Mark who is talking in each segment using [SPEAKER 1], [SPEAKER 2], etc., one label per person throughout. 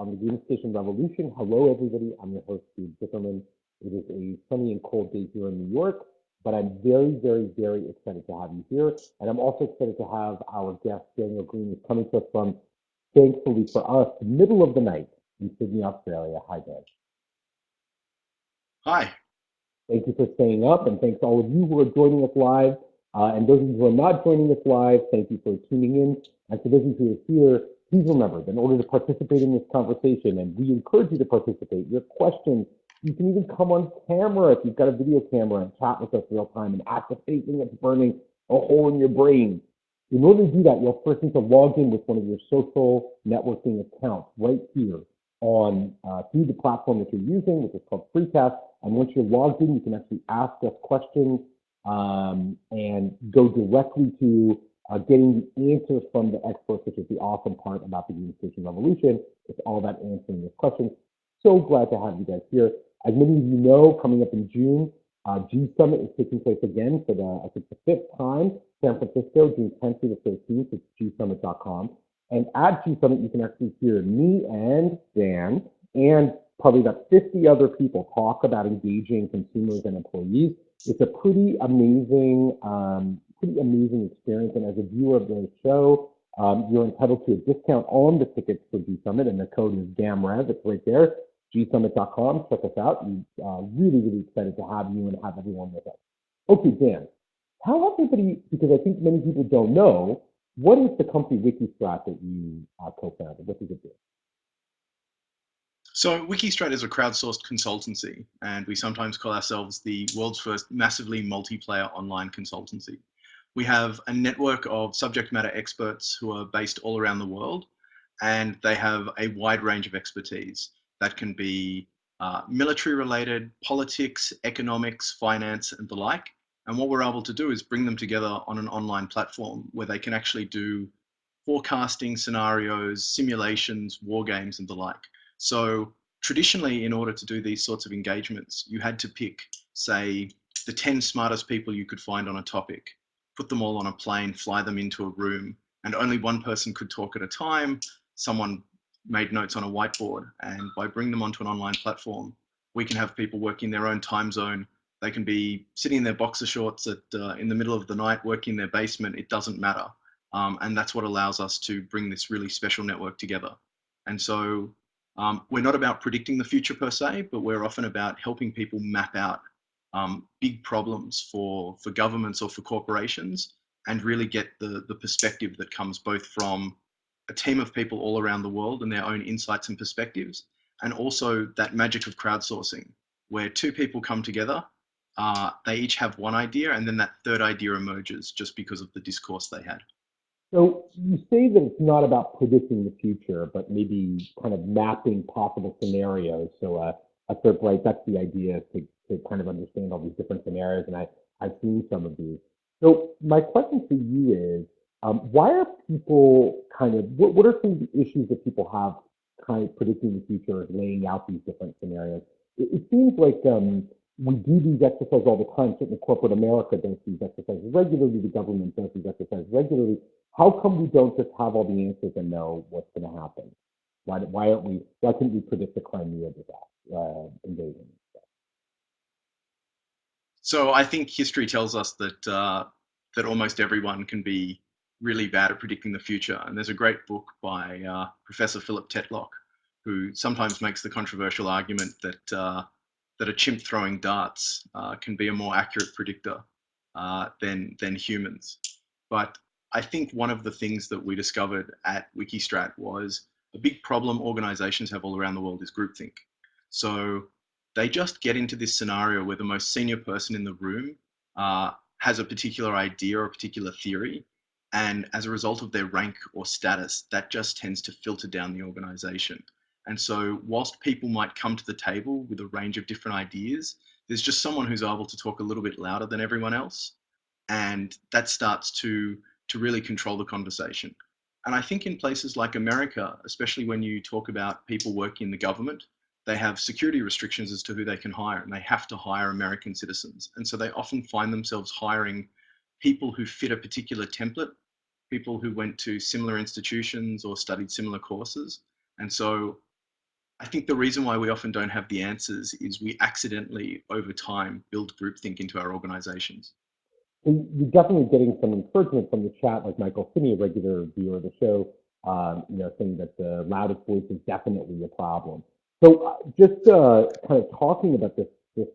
[SPEAKER 1] on the Gamification Revolution. Hello, everybody. I'm your host, Steve Zickerman. It is a sunny and cold day here in New York, but I'm very, very, very excited to have you here. And I'm also excited to have our guest, Daniel Green, who's coming to us from, thankfully for us, the middle of the night in Sydney, Australia. Hi, Dan.
[SPEAKER 2] Hi.
[SPEAKER 1] Thank you for staying up, and thanks to all of you who are joining us live. And those of you who are not joining us live, thank you for tuning in. And for those of you who are here, please remember that in order to participate in this conversation, and we encourage you to participate, your questions, you can even come on camera if you've got a video camera and chat with us real time and ask us anything that's burning a hole in your brain. In order to do that, you'll first need to log in with one of your social networking accounts right here on through the platform that you're using, which is called Freecast. And once you're logged in, you can actually ask us questions and go directly to getting the answers from the experts, which is the awesome part about the Gamification Revolution. It's all about answering those questions. So glad to have you guys here. As many of you know, coming up in June, G Summit is taking place again for I think the 5th time, San Francisco, June 10th through the 13th. It's gsummit.com. And at G Summit, you can actually hear me and Dan and probably about 50 other people talk about engaging consumers and employees. It's a pretty amazing experience. And as a viewer of the show, you're entitled to a discount on the tickets for G Summit, and the code is GAMREV. It's right there, gsummit.com. Check us out. We're really, really excited to have you and have everyone with us. Okay, Dan, tell everybody, because I think many people don't know, what is the company WikiStrat that you co-founded? What does it do?
[SPEAKER 2] So WikiStrat is a crowdsourced consultancy, and we sometimes call ourselves the world's first massively multiplayer online consultancy. We have a network of subject matter experts who are based all around the world, and they have a wide range of expertise that can be military related, politics, economics, finance, and the like. And what we're able to do is bring them together on an online platform where they can actually do forecasting scenarios, simulations, war games, and the like. So traditionally, in order to do these sorts of engagements, you had to pick, say, the 10 smartest people you could find on a topic, put them all on a plane, fly them into a room, and only one person could talk at a time. Someone made notes on a whiteboard, and by bringing them onto an online platform, we can have people working in their own time zone. They can be sitting in their boxer shorts in the middle of the night, working in their basement. It doesn't matter. And that's what allows us to bring this really special network together. And so we're not about predicting the future per se, but we're often about helping people map out big problems for governments or for corporations, and really get the perspective that comes both from a team of people all around the world and their own insights and perspectives, and also that magic of crowdsourcing, where two people come together, they each have one idea, and then that third idea emerges just because of the discourse they had.
[SPEAKER 1] So you say that it's not about predicting the future, but maybe kind of mapping possible scenarios. So a third, right, that's the idea, to kind of understand all these different scenarios, and I've seen some of these. So my question for you is, why are people kind of, what are some of the issues that people have kind of predicting the future, laying out these different scenarios? It seems like we do these exercises all the time. Certainly corporate America does these exercises regularly, the government does these exercises regularly. How come we don't just have all the answers and know what's going to happen? Why couldn't we predict the Crimea invasion?
[SPEAKER 2] So I think history tells us that that almost everyone can be really bad at predicting the future. And there's a great book by Professor Philip Tetlock, who sometimes makes the controversial argument that that a chimp throwing darts can be a more accurate predictor than humans. But I think one of the things that we discovered at WikiStrat was a big problem organizations have all around the world is groupthink. So they just get into this scenario where the most senior person in the room has a particular idea or a particular theory. And as a result of their rank or status, that just tends to filter down the organization. And so whilst people might come to the table with a range of different ideas, there's just someone who's able to talk a little bit louder than everyone else. And that starts to really control the conversation. And I think in places like America, especially when you talk about people working in the government, they have security restrictions as to who they can hire, and they have to hire American citizens. And so they often find themselves hiring people who fit a particular template, people who went to similar institutions or studied similar courses. And so I think the reason why we often don't have the answers is we accidentally, over time, build groupthink into our organizations.
[SPEAKER 1] So you're definitely getting some encouragement from the chat, like Michael Finney, a regular viewer of the show, saying that the loudest voice is definitely a problem. So just kind of talking about this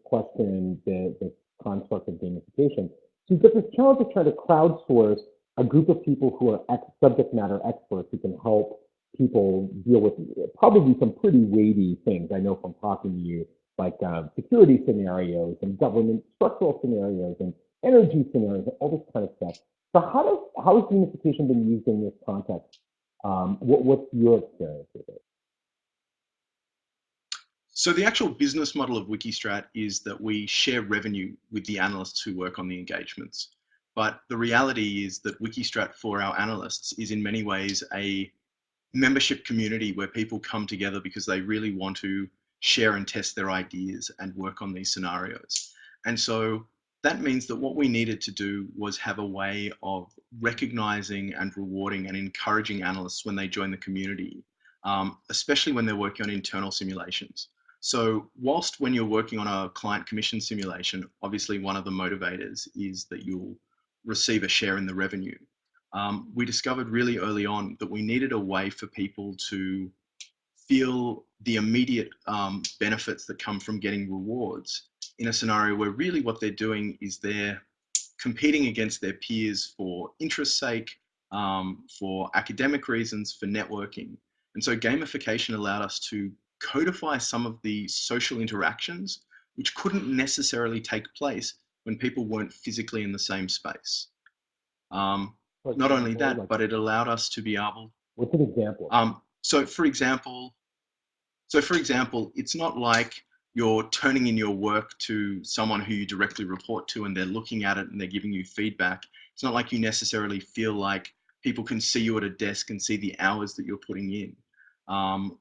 [SPEAKER 1] question, this construct of gamification. So you've got this challenge of trying to crowdsource a group of people who are subject matter experts who can help people deal with probably some pretty weighty things. I know from talking to you, like security scenarios and government structural scenarios and energy scenarios, all this kind of stuff. So how has gamification been used in this context? What's your experience with it?
[SPEAKER 2] So the actual business model of WikiStrat is that we share revenue with the analysts who work on the engagements. But the reality is that WikiStrat for our analysts is in many ways a membership community where people come together because they really want to share and test their ideas and work on these scenarios. And so that means that what we needed to do was have a way of recognizing and rewarding and encouraging analysts when they join the community, especially when they're working on internal simulations. So whilst when you're working on a client commission simulation, obviously one of the motivators is that you'll receive a share in the revenue. We discovered really early on that we needed a way for people to feel the immediate benefits that come from getting rewards in a scenario where really what they're doing is they're competing against their peers for interest's sake, for academic reasons, for networking. And so gamification allowed us to codify some of the social interactions which couldn't necessarily take place when people weren't physically in the same space. Not only that, but it allowed us to be able.
[SPEAKER 1] What's an example?
[SPEAKER 2] So for example, it's not like you're turning in your work to someone who you directly report to and they're looking at it and they're giving you feedback. It's not like you necessarily feel like people can see you at a desk and see the hours that you're putting in,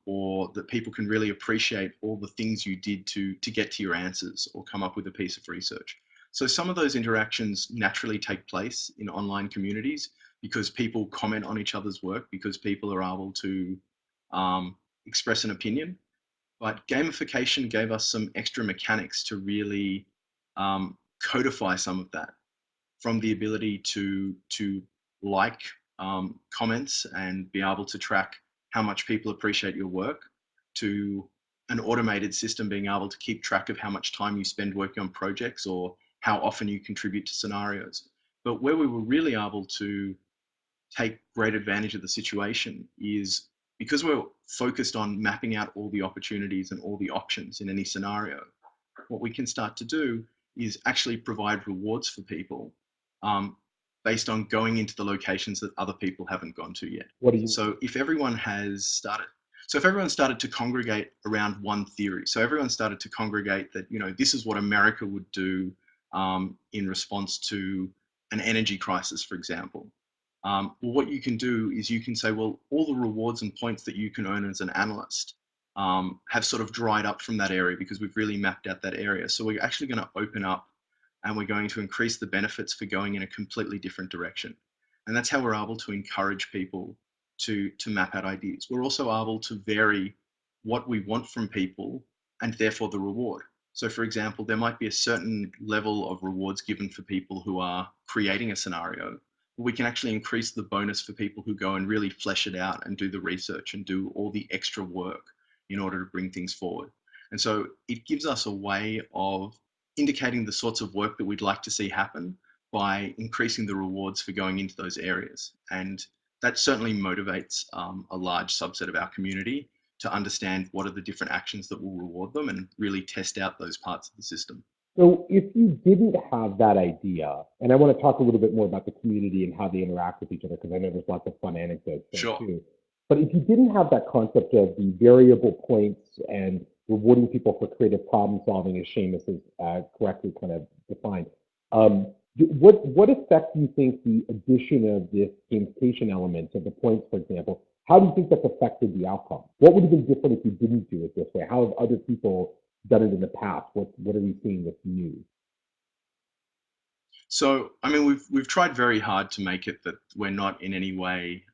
[SPEAKER 2] or that people can really appreciate all the things you did to get to your answers or come up with a piece of research. So some of those interactions naturally take place in online communities because people comment on each other's work, because people are able to express an opinion. But gamification gave us some extra mechanics to really codify some of that, from the ability to like comments and be able to track how much people appreciate your work, to an automated system being able to keep track of how much time you spend working on projects or how often you contribute to scenarios. But where we were really able to take great advantage of the situation is because we're focused on mapping out all the opportunities and all the options in any scenario. What we can start to do is actually provide rewards for people based on going into the locations that other people haven't gone to yet. So if everyone started to congregate around one theory, so everyone started to congregate that, this is what America would do in response to an energy crisis, for example. Well, what you can do is you can say, well, all the rewards and points that you can earn as an analyst have sort of dried up from that area because we've really mapped out that area. So we're actually going to open up and we're going to increase the benefits for going in a completely different direction. And that's how we're able to encourage people to map out ideas. We're also able to vary what we want from people and therefore the reward. So for example, there might be a certain level of rewards given for people who are creating a scenario. We can actually increase the bonus for people who go and really flesh it out and do the research and do all the extra work in order to bring things forward. And so it gives us a way of indicating the sorts of work that we'd like to see happen by increasing the rewards for going into those areas. And that certainly motivates a large subset of our community to understand what are the different actions that will reward them and really test out those parts of the system.
[SPEAKER 1] So if you didn't have that idea, and I want to talk a little bit more about the community and how they interact with each other, because I know there's lots of fun anecdotes there too. But if you didn't have that concept of the variable points and rewarding people for creative problem solving, as Seamus has correctly kind of defined, what effect do you think the addition of this gamification element of the points, for example, how do you think that's affected the outcome? What would have been different if you didn't do it this way? How have other people done it in the past? What are we seeing that's new?
[SPEAKER 2] So, I mean, we've tried very hard to make it that we're not in any way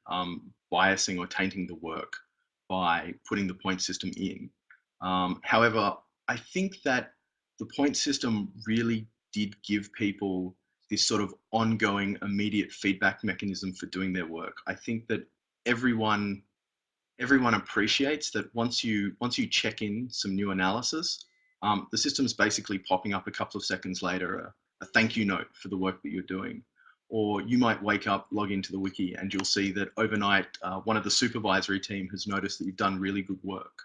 [SPEAKER 2] biasing or tainting the work by putting the point system in. However, I think that the point system really did give people this sort of ongoing immediate feedback mechanism for doing their work. I think that everyone appreciates that once you check in some new analysis, the system's basically popping up a couple of seconds later a thank you note for the work that you're doing. Or you might wake up, log into the wiki, and you'll see that overnight one of the supervisory team has noticed that you've done really good work,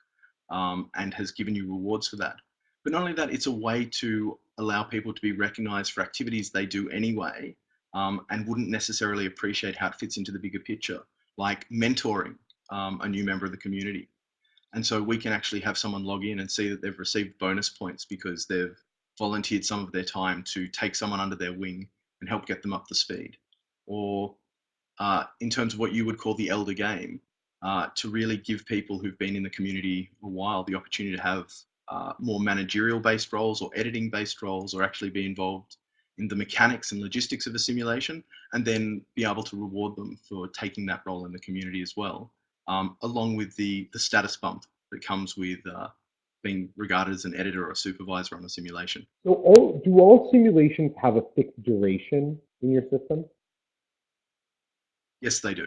[SPEAKER 2] and has given you rewards for that. But not only that, it's a way to allow people to be recognized for activities they do anyway, and wouldn't necessarily appreciate how it fits into the bigger picture, like mentoring a new member of the community. And so we can actually have someone log in and see that they've received bonus points because they've volunteered some of their time to take someone under their wing and help get them up to speed. Or in terms of what you would call the elder game, to really give people who've been in the community a while the opportunity to have more managerial based roles or editing based roles, or actually be involved in the mechanics and logistics of a simulation, and then be able to reward them for taking that role in the community as well, along with the status bump that comes with being regarded as an editor or a supervisor on a simulation.
[SPEAKER 1] So do all simulations have a fixed duration in your system?
[SPEAKER 2] Yes, they do.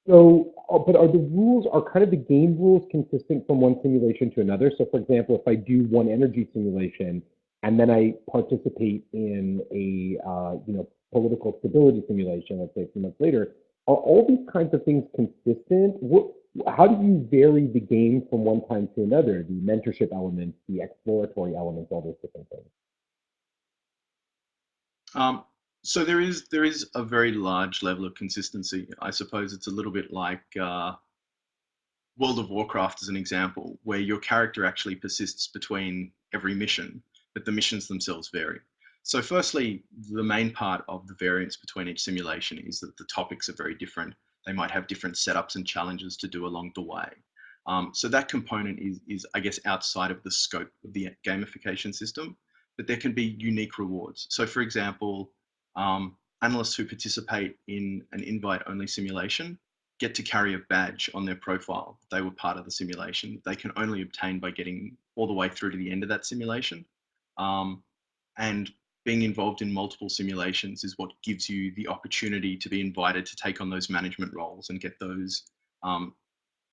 [SPEAKER 1] So, but are the rules, are kind of the game rules consistent from one simulation to another? So for example, if I do one energy simulation and then I participate in a, political stability simulation, let's say a few months later, are all these kinds of things consistent? How do you vary the game from one time to another? The mentorship elements, the exploratory elements, all those different things.
[SPEAKER 2] So there is a very large level of consistency. I suppose it's a little bit like World of Warcraft as an example, where your character actually persists between every mission, but the missions themselves vary. So firstly, the main part of the variance between each simulation is that the topics are very different. They might have different setups and challenges to do along the way. So that component is, I guess, outside of the scope of the gamification system, but there can be unique rewards. So for example, analysts who participate in an invite-only simulation get to carry a badge on their profile. They were part of the simulation. They can only obtain by getting all the way through to the end of that simulation. And being involved in multiple simulations is what gives you the opportunity to be invited to take on those management roles and get those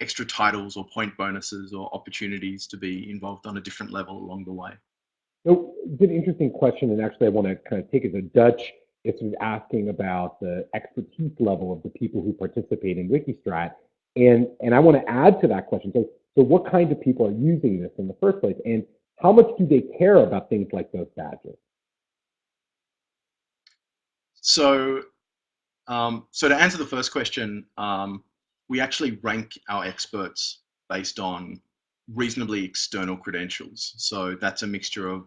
[SPEAKER 2] extra titles or point bonuses or opportunities to be involved on a different level along the way.
[SPEAKER 1] So it's an interesting question, and actually I want to kind of take it to Dutch. It's sort of asking about the expertise level of the people who participate in WikiStrat. And I want to add to that question. So what kind of people are using this in the first place? And how much do they care about things like those badges?
[SPEAKER 2] So, so to answer the first question, we actually rank our experts based on reasonably external credentials. So that's a mixture of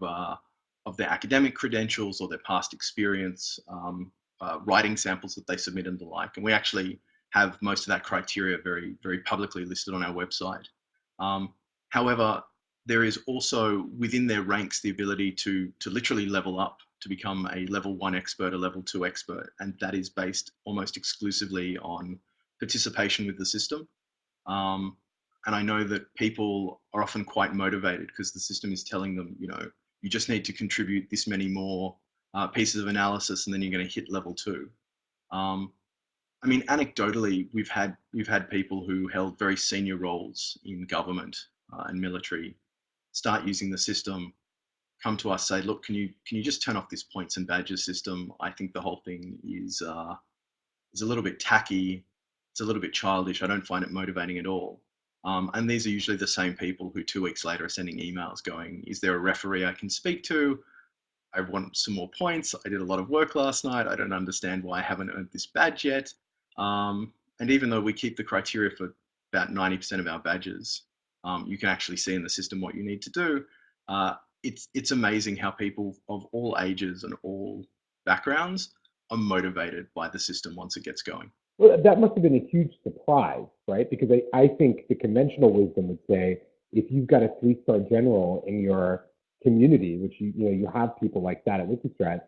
[SPEAKER 2] their academic credentials or their past experience, writing samples that they submit and the like. And we actually have most of that criteria very, very publicly listed on our website. However, there is also within their ranks the ability to literally level up to become a level 1 expert, a level 2 expert, and that is based almost exclusively on participation with the system. And I know that people are often quite motivated because the system is telling them, you just need to contribute this many more pieces of analysis, and then you're going to hit level 2. I mean, anecdotally, we've had people who held very senior roles in government and military start using the system, come to us, say, look, can you just turn off this points and badges system? I think the whole thing is a little bit tacky. It's a little bit childish. I don't find it motivating at all. And these are usually the same people who 2 weeks later are sending emails going, is there a referee I can speak to? I want some more points. I did a lot of work last night. I don't understand why I haven't earned this badge yet. And even though we keep the criteria for about 90% of our badges, you can actually see in the system what you need to do. It's amazing how people of all ages and all backgrounds are motivated by the system once it gets going.
[SPEAKER 1] Well, that must have been a huge surprise, right? Because I think the conventional wisdom would say if you've got a 3-star general in your community, which you have people like that at WikiStrat,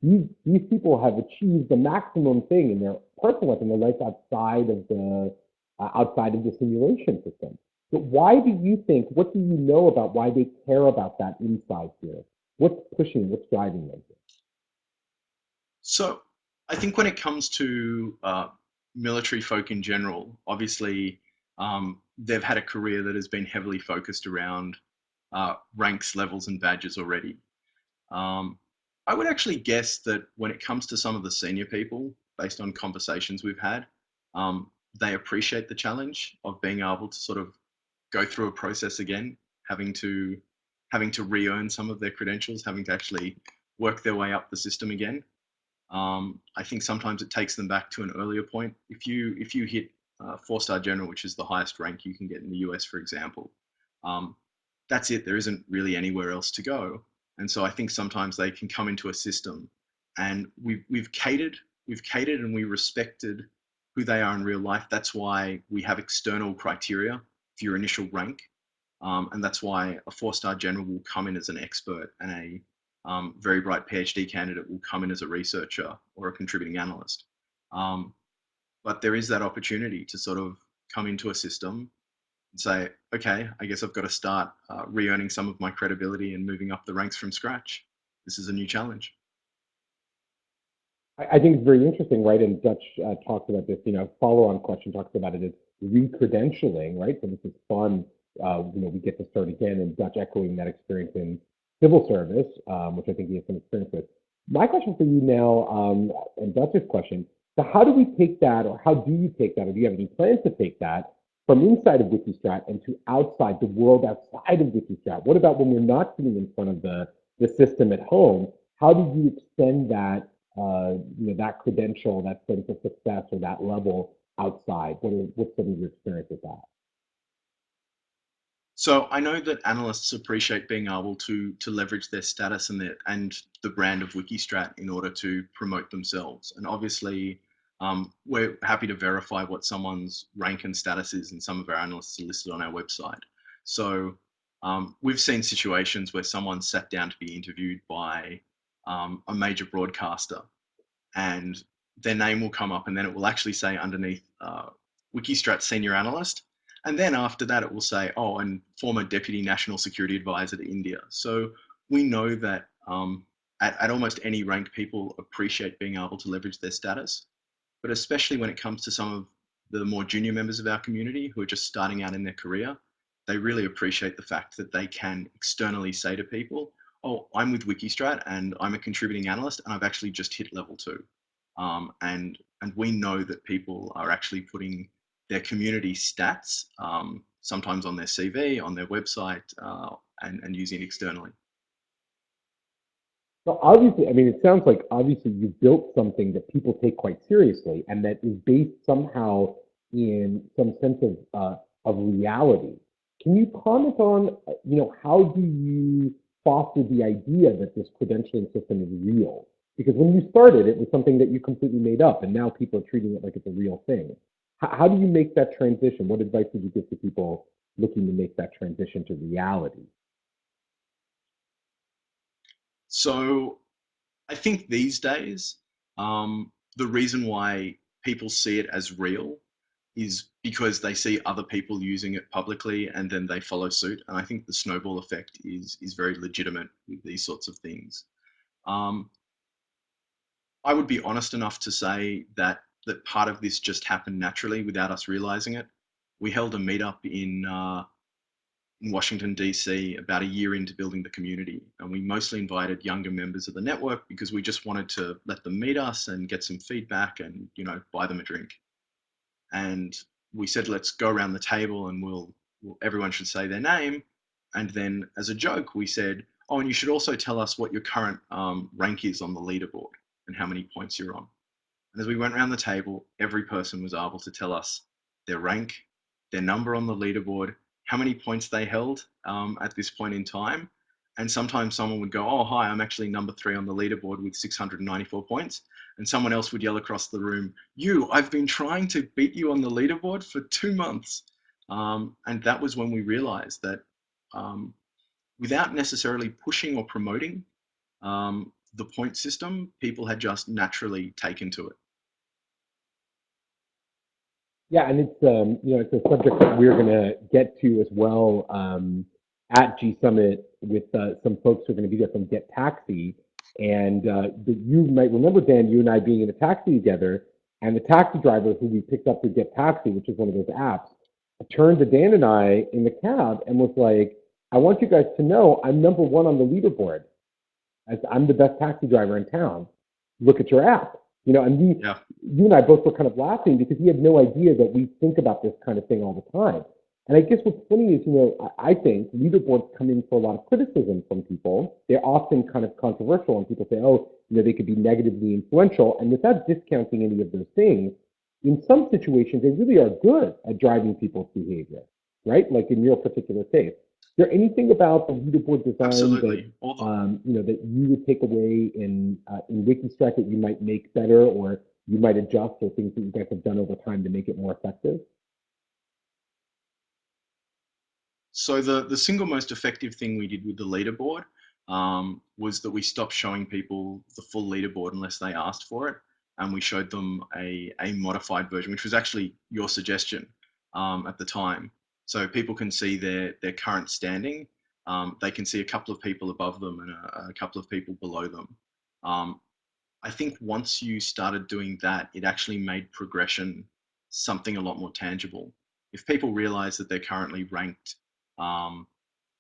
[SPEAKER 1] these people have achieved the maximum thing in their personal life, in their life outside of the simulation system. But why do you think, what do you know about why they care about that inside here? What's pushing, what's driving them?
[SPEAKER 2] So I think when it comes to military folk in general, obviously they've had a career that has been heavily focused around ranks, levels, and badges already. Um, I would actually guess that when it comes to some of the senior people, based on conversations we've had, they appreciate the challenge of being able to sort of go through a process again, having to re-earn some of their credentials, having to actually work their way up the system again. I think sometimes it takes them back to an earlier point. If you hit 4-star general, which is the highest rank you can get in the US, for example, um, that's it. There isn't really anywhere else to go. And so I think sometimes they can come into a system, and we've catered, and we respected who they are in real life. That's why we have external criteria for your initial rank, and that's why a 4-star general will come in as an expert, and a very bright PhD candidate will come in as a researcher or a contributing analyst. But there is that opportunity to sort of come into a system and say, okay, I guess I've got to start re-earning some of my credibility and moving up the ranks from scratch. This is a new challenge.
[SPEAKER 1] I think it's very interesting, right? And Dutch talks about this, follow-on question talks about it as re-credentialing, right? So this is fun. We get to start again, and Dutch echoing that experience in civil service, which I think he has some experience with. My question for you now, and Dutch's question, so how do we take that, or how do you take that, or do you have any plans to take that from inside of WikiStrat and to outside, the world outside of WikiStrat? What about when we're not sitting in front of the system at home? How do you extend that that credential, that sense of success, or that level outside? What's some of your experience with that?
[SPEAKER 2] So I know that analysts appreciate being able to leverage their status and the brand of WikiStrat in order to promote themselves. And obviously, we're happy to verify what someone's rank and status is, and some of our analysts are listed on our website. So we've seen situations where someone sat down to be interviewed by a major broadcaster, and their name will come up, and then it will actually say underneath WikiStrat senior analyst. And then after that, it will say, oh, and former deputy national security advisor to India. So we know that at almost any rank, people appreciate being able to leverage their status, but especially when it comes to some of the more junior members of our community who are just starting out in their career, they really appreciate the fact that they can externally say to people, oh, I'm with WikiStrat and I'm a contributing analyst and I've actually just hit level 2. And we know that people are actually putting their community stats, sometimes on their CV, on their website, and using it externally.
[SPEAKER 1] So obviously, I mean, it sounds like obviously you built something that people take quite seriously, and that is based somehow in some sense of reality. Can you comment on, how do you foster the idea that this credentialing system is real? Because when you started, it was something that you completely made up, and now people are treating it like it's a real thing. How do you make that transition? What advice would you give to people looking to make that transition to reality?
[SPEAKER 2] So I think these days, the reason why people see it as real is because they see other people using it publicly and then they follow suit. And I think the snowball effect is very legitimate with these sorts of things. Um, I would be honest enough to say that part of this just happened naturally without us realizing it. We held a meetup in Washington, D.C. about a year into building the community. And we mostly invited younger members of the network because we just wanted to let them meet us and get some feedback and, buy them a drink. And we said, let's go around the table and everyone should say their name. And then as a joke, we said, oh, and you should also tell us what your current rank is on the leaderboard and how many points you're on. And as we went around the table, every person was able to tell us their rank, their number on the leaderboard, how many points they held at this point in time. And sometimes someone would go, oh, hi, I'm actually number 3 on the leaderboard with 694 points. And someone else would yell across the room, I've been trying to beat you on the leaderboard for 2 months. And that was when we realized that without necessarily pushing or promoting the point system, people had just naturally taken to it.
[SPEAKER 1] Yeah, and it's it's a subject that we're going to get to as well at G Summit with some folks who are going to be there from Get Taxi. And you might remember, Dan, you and I being in a taxi together, and the taxi driver who we picked up through Get Taxi, which is one of those apps, turned to Dan and I in the cab and was like, "I want you guys to know I'm number one on the leaderboard as I'm the best taxi driver in town. Look at your app." And
[SPEAKER 2] Yeah,
[SPEAKER 1] you and I both were kind of laughing because we had no idea that we think about this kind of thing all the time. And I guess what's funny is, I think leaderboards come in for a lot of criticism from people. They're often kind of controversial, and people say, oh, they could be negatively influential. And without discounting any of those things, in some situations, they really are good at driving people's behavior, right? Like in your particular case. Is there anything about the leaderboard design that
[SPEAKER 2] absolutely. All the
[SPEAKER 1] that you would take away in WikiStrat that you might make better, or you might adjust, or things that you guys have done over time to make it more effective?
[SPEAKER 2] So the single most effective thing we did with the leaderboard was that we stopped showing people the full leaderboard unless they asked for it, and we showed them a modified version, which was actually your suggestion at the time. So people can see their current standing. They can see a couple of people above them and a couple of people below them. Um, I think once you started doing that, it actually made progression something a lot more tangible. If people realize that they're currently ranked um,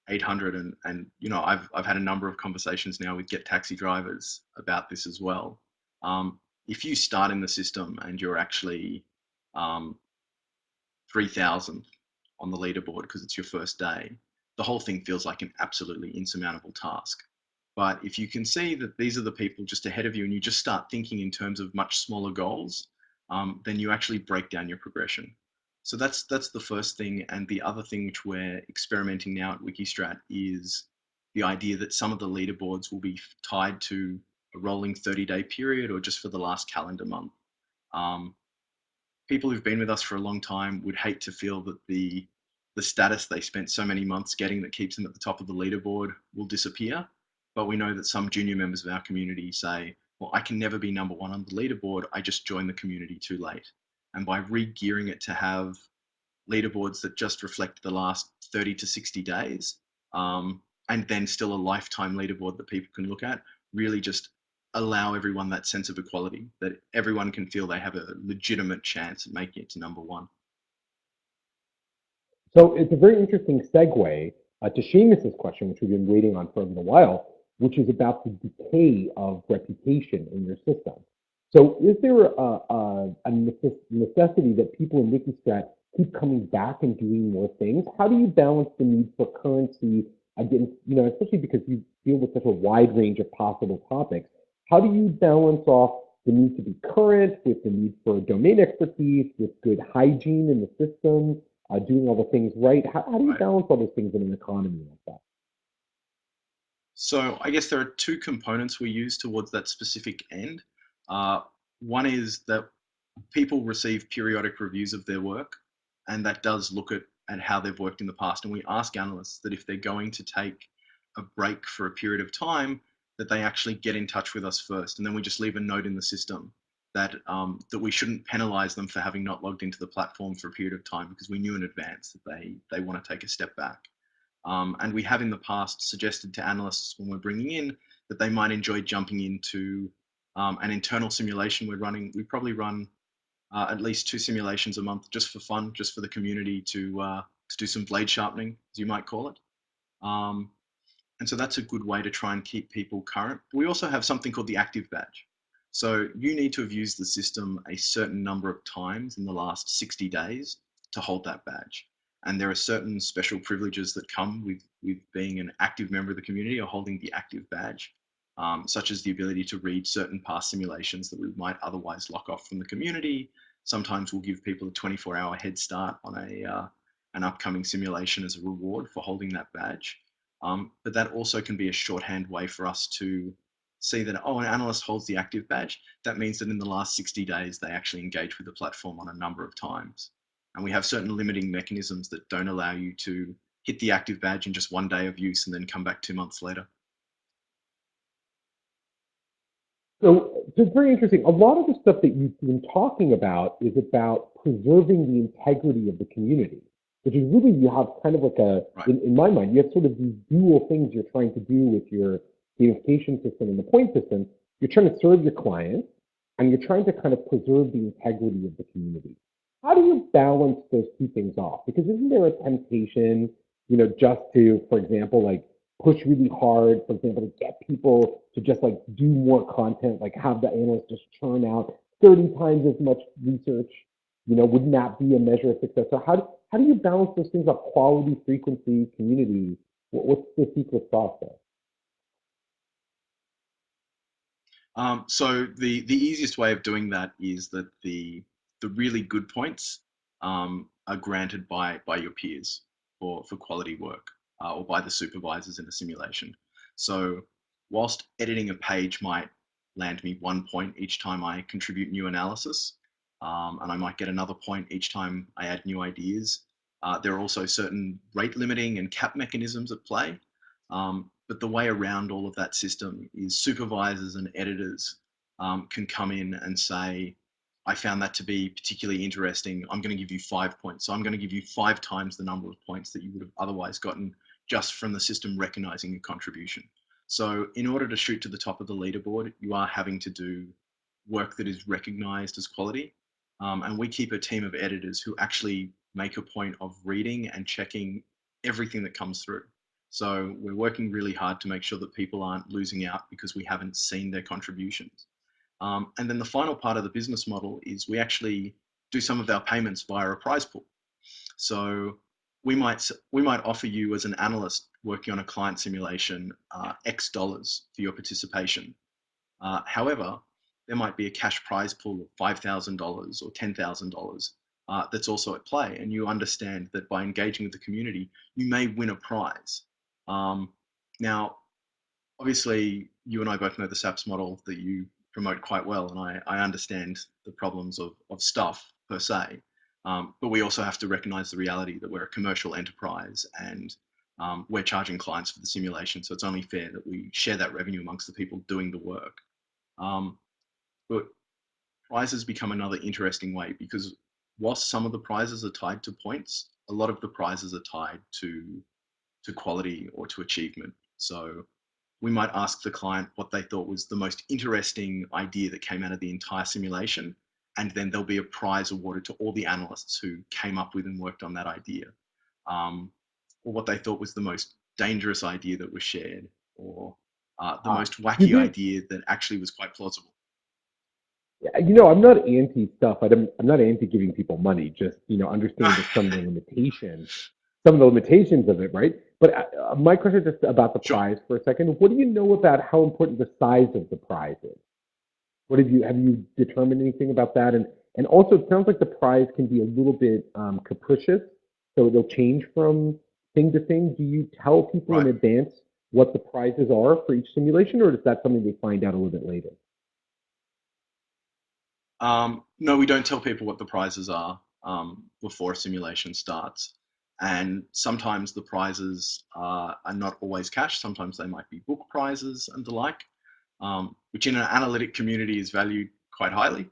[SPEAKER 2] 800, and I've had a number of conversations now with Get Taxi drivers about this as well. If you start in the system and you're actually um, 3,000th on the leaderboard because it's your first day, the whole thing feels like an absolutely insurmountable task. But if you can see that these are the people just ahead of you and you just start thinking in terms of much smaller goals, then you actually break down your progression. So that's the first thing. And the other thing which we're experimenting now at WikiStrat is the idea that some of the leaderboards will be tied to a rolling 30-day period or just for the last calendar month. Um, People who've been with us for a long time would hate to feel that the status they spent so many months getting that keeps them at the top of the leaderboard will disappear. But we know that some junior members of our community say, well, I can never be number one on the leaderboard. I just joined the community too late. And by re-gearing it to have leaderboards that just reflect the last 30 to 60 days, and then still a lifetime leaderboard that people can look at, really just allow everyone that sense of equality, that everyone can feel they have a legitimate chance at making it to number one.
[SPEAKER 1] So it's a very interesting segue to Seamus's question, which we've been waiting on for a little while, which is about the decay of reputation in your system. So is there a necessity that people in WikiStrat keep coming back and doing more things? How do you balance the need for currency against, especially because you deal with such a wide range of possible topics? How do you balance off the need to be current with the need for domain expertise, with good hygiene in the system, doing all the things right? How do you
[SPEAKER 2] Right.
[SPEAKER 1] balance all those things in an economy like that?
[SPEAKER 2] So I guess there are two components we use towards that specific end. Uh, One is that people receive periodic reviews of their work, and that does look at how they've worked in the past. And we ask analysts that if they're going to take a break for a period of time, that they actually get in touch with us first, and then we just leave a note in the system that that we shouldn't penalize them for having not logged into the platform for a period of time because we knew in advance that they want to take a step back. And we have in the past suggested to analysts when we're bringing in that they might enjoy jumping into an internal simulation we're running. We probably run at least 2 simulations a month just for fun, just for the community to do some blade sharpening, as you might call it. Um, and so that's a good way to try and keep people current. We also have something called the active badge. So you need to have used the system a certain number of times in the last 60 days to hold that badge. And there are certain special privileges that come with being an active member of the community or holding the active badge, such as the ability to read certain past simulations that we might otherwise lock off from the community. Sometimes we'll give people a 24-hour head start on an upcoming simulation as a reward for holding that badge. But that also can be a shorthand way for us to see that, oh, an analyst holds the active badge. That means that in the last 60 days, they actually engage with the platform on a number of times. And we have certain limiting mechanisms that don't allow you to hit the active badge in just one day of use and then come back 2 months later.
[SPEAKER 1] So So it's very interesting. A lot of the stuff that you've been talking about is about preserving the integrity of the community, which is really, you have kind of like
[SPEAKER 2] Right.
[SPEAKER 1] in my mind, you have sort of these dual things you're trying to do with your gamification system and the point system. You're trying to serve your clients and you're trying to kind of preserve the integrity of the community. How do you balance those two things off? Because isn't there a temptation, just to, for example, like push really hard, for example, to get people to just like do more content, like have the analysts just churn out 30 times as much research? Wouldn't that be a measure of success? So how do you balance those things up? Quality, frequency, community. What's the secret sauce there?
[SPEAKER 2] So the easiest way of doing that is that the really good points are granted by your peers for quality work, or by the supervisors in a simulation. So whilst editing a page might land me 1 point each time I contribute new analysis, and I might get another point each time I add new ideas, there are also certain rate limiting and cap mechanisms at play. But the way around all of that system is supervisors and editors can come in and say, I found that to be particularly interesting. I'm going to give you 5 points. So I'm going to give you 5 times the number of points that you would have otherwise gotten just from the system recognizing your contribution. So in order to shoot to the top of the leaderboard, you are having to do work that is recognized as quality. And we keep a team of editors who actually make a point of reading and checking everything that comes through. So we're working really hard to make sure that people aren't losing out because we haven't seen their contributions. And then the final part of the business model is we actually do some of our payments via a prize pool. So we might offer you as an analyst working on a client simulation X dollars for your participation. However, there might be a cash prize pool of $5,000 or $10,000 that's also at play, and you understand that by engaging with the community, you may win a prize. Now, obviously, you and I both know the SAPS model that you promote quite well, and I understand the problems of stuff per se, but we also have to recognize the reality that we're a commercial enterprise and we're charging clients for the simulation, so it's only fair that we share that revenue amongst the people doing the work. But prizes become another interesting way because whilst some of the prizes are tied to points, a lot of the prizes are tied to quality or to achievement. So we might ask the client what they thought was the most interesting idea that came out of the entire simulation, and then there'll be a prize awarded to all the analysts who came up with and worked on that idea, or what they thought was the most dangerous idea that was shared, or the most
[SPEAKER 1] You
[SPEAKER 2] wacky
[SPEAKER 1] did,
[SPEAKER 2] idea that actually was quite plausible.
[SPEAKER 1] I'm not anti stuff. I'm not anti giving people money. Just understanding that some of the limitations of it, right? But my question is just about the
[SPEAKER 2] Sure.
[SPEAKER 1] prize for a second. What do you know about how important the size of the prize is? What have you determined anything about that? And also, it sounds like the prize can be a little bit capricious, so it'll change from thing to thing. Do you tell people in
[SPEAKER 2] Right.
[SPEAKER 1] advance what the prizes are for each simulation, or is that something they find out a little bit later?
[SPEAKER 2] No, we don't tell people what the prizes are before a simulation starts. And sometimes the prizes are not always cash. Sometimes they might be book prizes and the like, which in an analytic community is valued quite highly.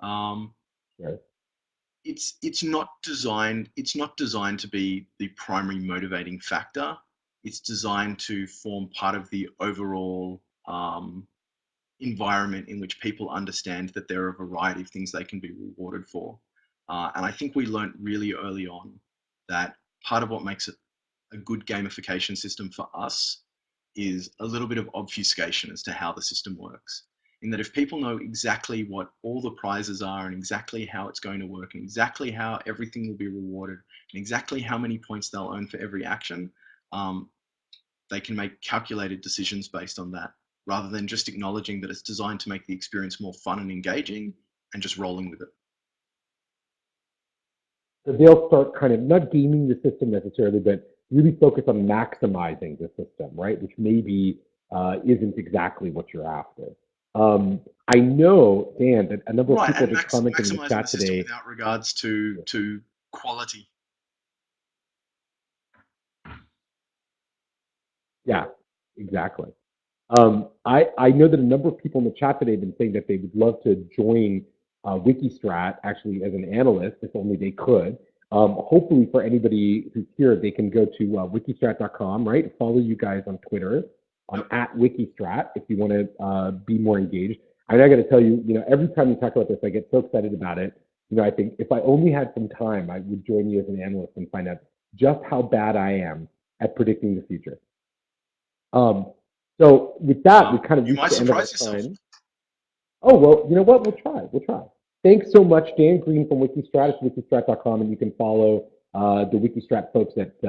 [SPEAKER 2] Um,
[SPEAKER 1] Right.
[SPEAKER 2] it's not designed to be the primary motivating factor. It's designed to form part of the overall environment in which people understand that there are a variety of things they can be rewarded for. And I think we learned really early on that part of what makes it a good gamification system for us is a little bit of obfuscation as to how the system works. In that if people know exactly what all the prizes are and exactly how it's going to work and exactly how everything will be rewarded and exactly how many points they'll earn for every action, um, they can make calculated decisions based on that rather than just acknowledging that it's designed to make the experience more fun and engaging and just rolling with it.
[SPEAKER 1] So they'll start kind of not gaming the system necessarily, but really focus on maximizing the system, right? Which maybe isn't exactly what you're after. I know, Dan, that a number of
[SPEAKER 2] Right,
[SPEAKER 1] people
[SPEAKER 2] and
[SPEAKER 1] just commented in the
[SPEAKER 2] maximizing the
[SPEAKER 1] chat
[SPEAKER 2] system
[SPEAKER 1] today.
[SPEAKER 2] without regards to quality.
[SPEAKER 1] Yeah, exactly. I know that a number of people in the chat today have been saying that they would love to join WikiStrat actually as an analyst, if only they could. Hopefully for anybody who's here, they can go to wikistrat.com, right? Follow you guys on Twitter on @WikiStrat if you want to be more engaged. And I got to tell you, every time you talk about this, I get so excited about it. I think if I only had some time, I would join you as an analyst and find out just how bad I am at predicting the future. So with that, we kind of reached the end of our time. Oh, well, you know what? We'll try. Thanks so much, Dan Green from WikiStrat. It's wikistrat.com, and you can follow the WikiStrat folks at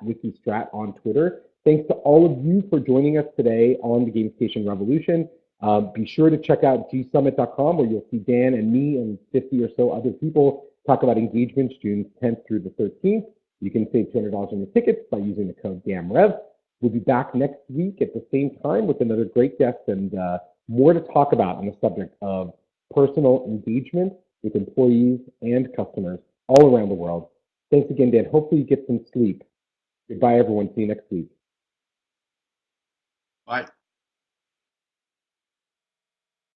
[SPEAKER 1] WikiStrat on Twitter. Thanks to all of you for joining us today on the Gamification Revolution. Be sure to check out gsummit.com, where you'll see Dan and me and 50 or so other people talk about engagements June 10th through the 13th. You can save $200 on your tickets by using the code GAMREV. We'll be back next week at the same time with another great guest and more to talk about on the subject of personal engagement with employees and customers all around the world. Thanks again, Dan. Hopefully you get some sleep. Goodbye, everyone. See you next week.
[SPEAKER 2] Bye.